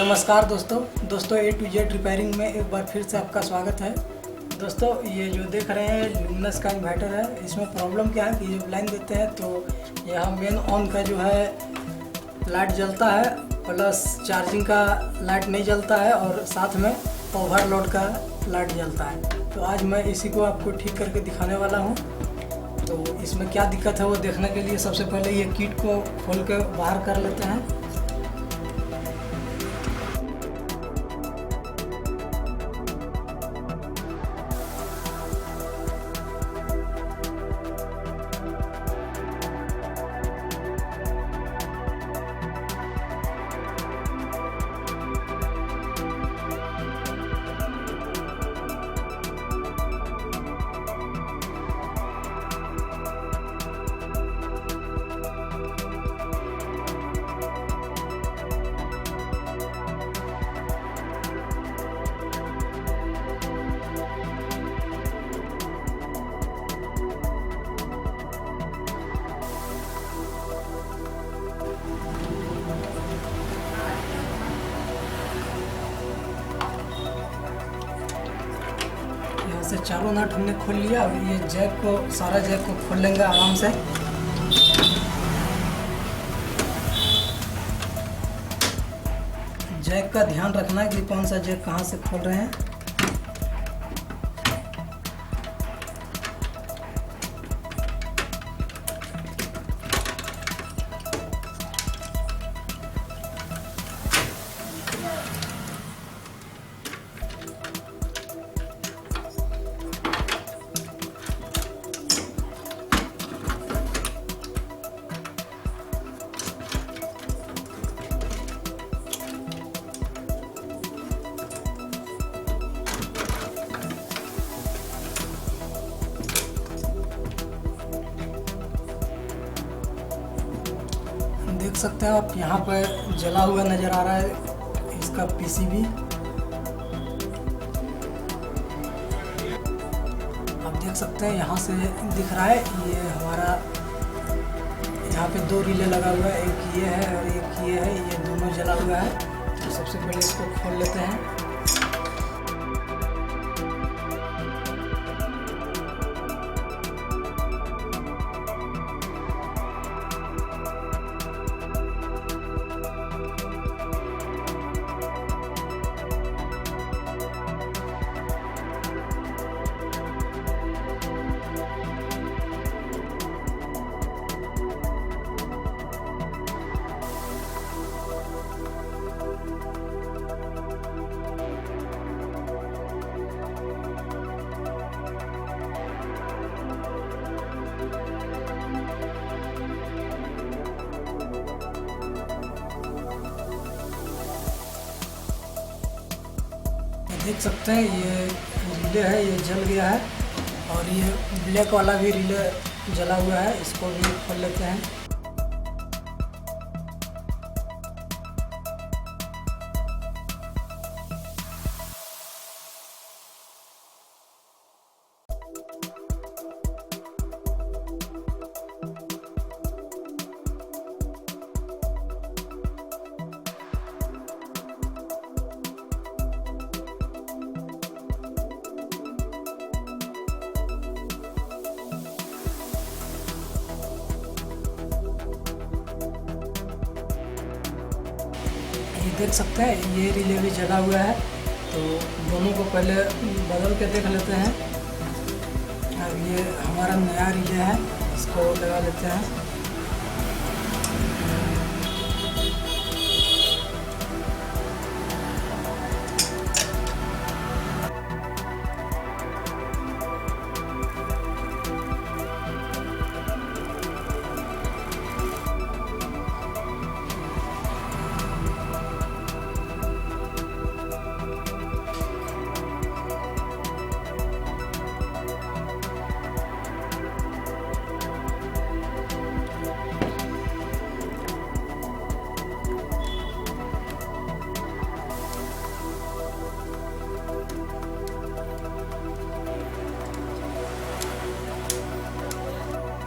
नमस्कार दोस्तों ए to Z repairing में एक बार फिर से आपका स्वागत है। दोस्तों ये जो देख रहे हैं लुमिनस का इन्वर्टर है। इसमें प्रॉब्लम क्या है कि जब लाइन देते हैं तो यहाँ मेन ऑन का जो है लाइट जलता है, प्लस चार्जिंग का लाइट नहीं जलता है और साथ में ओवरलोड का लाइट जलता है। तो आज मैं इसी को आपको ठीक करके दिखाने वाला हूँ। तो इसमें क्या दिक्कत है वो देखने के लिए सबसे पहले ये किट को खोल के बाहर कर लेते हैं। से चारों नट हमने खोल लिया। अब ये जैक को सारा जैक को खोल लेंगे आराम से। जैक का ध्यान रखना है कि कौन सा जैक कहाँ से खोल रहे हैं। देख सकते हैं आप यहाँ पर जला हुआ नज़र आ रहा है इसका पीसीबी। आप देख सकते हैं यहाँ से दिख रहा है ये हमारा यहाँ पे दो रिले लगा हुआ है, एक ये है और एक ये है, ये दोनों जला हुआ है। तो सबसे पहले इसको खोल लेते हैं। देख सकते हैं ये रिले है, ये जल गया है और ये ब्लैक वाला भी रिले जला हुआ है। इसको भी खोल लेते हैं। देख सकते हैं ये रिले भी जला हुआ है। तो दोनों को पहले बदल के देख लेते हैं। अब ये हमारा नया रिले है, इसको लगा लेते हैं।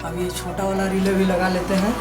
अब ये छोटा वाला रिले भी लगा लेते हैं।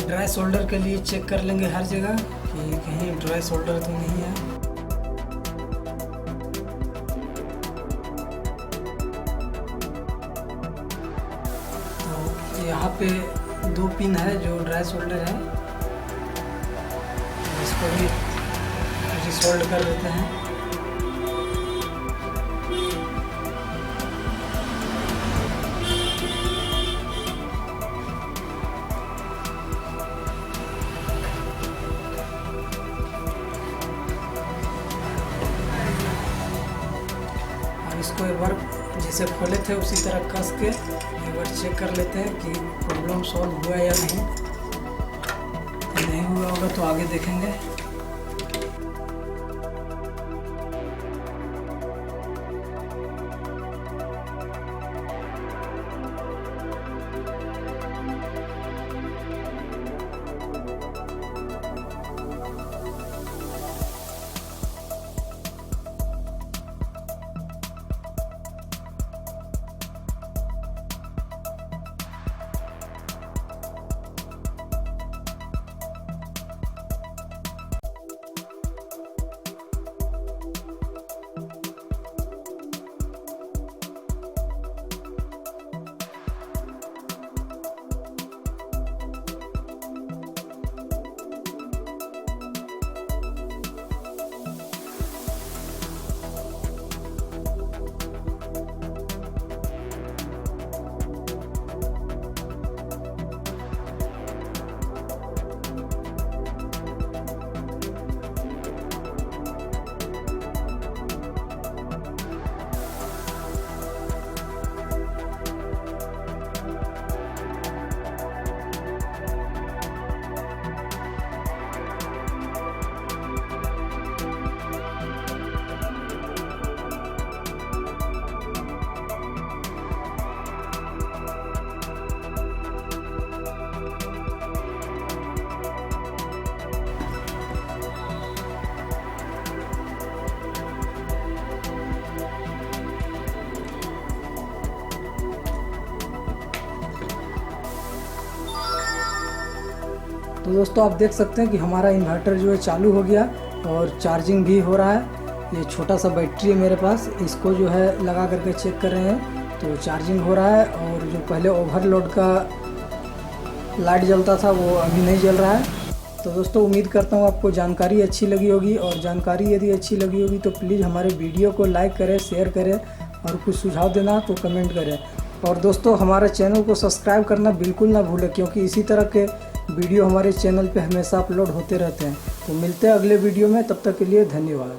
ड्राई शोल्डर के लिए चेक कर लेंगे हर जगह कि कहीं ड्राई शोल्डर तो नहीं है। तो यहाँ पे 2 पिन है जो ड्राई शोल्डर है, इसको भी रिसोल्ड कर देते हैं। इसको एक बार जैसे खोले थे उसी तरह कस के एक बार चेक कर लेते हैं कि प्रॉब्लम सॉल्व हुआ या नहीं हुआ होगा तो आगे देखेंगे। तो दोस्तों आप देख सकते हैं कि हमारा इन्वर्टर जो है चालू हो गया और चार्जिंग भी हो रहा है। ये छोटा सा बैटरी है मेरे पास, इसको जो है लगा करके चेक कर रहे हैं तो चार्जिंग हो रहा है। और जो पहले ओवरलोड का लाइट जलता था वो अभी नहीं जल रहा है। तो दोस्तों उम्मीद करता हूँ आपको जानकारी अच्छी लगी होगी, और जानकारी यदि अच्छी लगी होगी तो प्लीज़ हमारे वीडियो को लाइक करें, शेयर करें, और कुछ सुझाव देना तो कमेंट करें। और दोस्तों हमारे चैनल को सब्सक्राइब करना बिल्कुल ना भूलें, क्योंकि इसी तरह के वीडियो हमारे चैनल पे हमेशा अपलोड होते रहते हैं। तो मिलते हैं अगले वीडियो में, तब तक के लिए धन्यवाद।